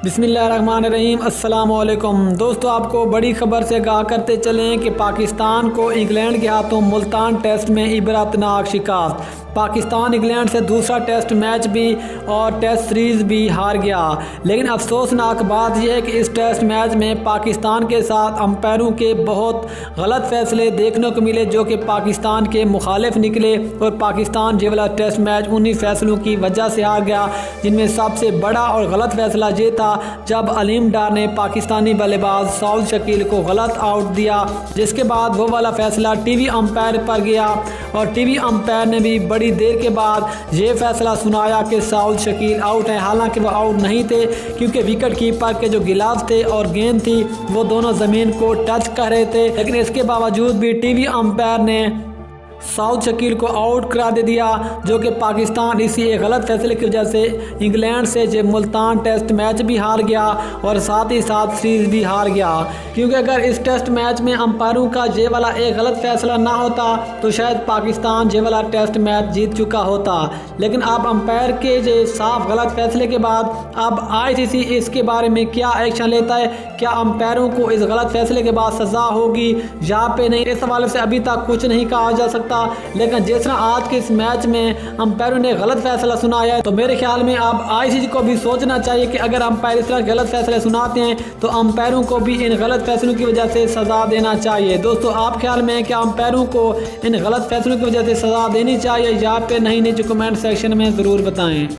बिस्मिल्लाहिर्रहमानिर्रहीम अस्सलाम वालेकुम। दोस्तों, आपको बड़ी खबर से आगाह करते चलें कि पाकिस्तान को इंग्लैंड के हाथों मुल्तान टेस्ट में इबरतनाक शिकस्त। पाकिस्तान इंग्लैंड से दूसरा टेस्ट मैच भी और टेस्ट सीरीज़ भी हार गया। लेकिन अफसोसनाक बात यह है कि इस टेस्ट मैच में पाकिस्तान के साथ अंपायरों के बहुत गलत फैसले देखने को मिले, जो कि पाकिस्तान के मुखालिफ निकले और पाकिस्तान ये वाला टेस्ट मैच उन्हीं फैसलों की वजह से हार गया, जिनमें सबसे बड़ा और गलत फैसला ये था जब अलीम डार ने पाकिस्तानी बल्लेबाज सऊद शकील को गलत आउट दिया, जिसके बाद वो वाला फैसला टीवी अंपायर पर गया और टीवी अंपायर ने भी बड़ी देर के बाद ये फैसला सुनाया कि सऊद शकील आउट हैं। हालांकि वो आउट नहीं थे, क्योंकि विकेट कीपर के जो गिलाफ थे और गेंद थी वो दोनों ज़मीन को टच कर रहे थे। लेकिन इसके बावजूद भी टीवी अंपायर ने सऊद शकील को आउट करा दे दिया, जो कि पाकिस्तान इसी एक गलत फैसले की वजह से इंग्लैंड से जो मुल्तान टेस्ट मैच भी हार गया और साथ ही साथ सीरीज़ भी हार गया। क्योंकि अगर इस टेस्ट मैच में अंपायरों का ये वाला एक गलत फैसला ना होता तो शायद पाकिस्तान ये वाला टेस्ट मैच जीत चुका होता। लेकिन अब अंपायर के ये साफ गलत फैसले के बाद अब ICC इसके बारे में क्या एक्शन लेता है, क्या अंपायरों को इस गलत फैसले के बाद सज़ा होगी या पे नहीं, इस हवाले से अभी तक कुछ नहीं कहा जा सकता। लेकिन जिस तरह आज के इस मैच में अंपायरों ने गलत फैसला सुनाया है, तो मेरे ख्याल में अब ICC को भी सोचना चाहिए कि अगर अंपायर इस तरह गलत फैसले सुनाते हैं तो अंपायरों को भी इन गलत फैसलों की वजह से सज़ा देना चाहिए। दोस्तों, आप ख्याल में क्या अंपायरों को इन गलत फैसलों की वजह से सज़ा देनी चाहिए या फिर नहीं, नीचे कमेंट सेक्शन में ज़रूर बताएं।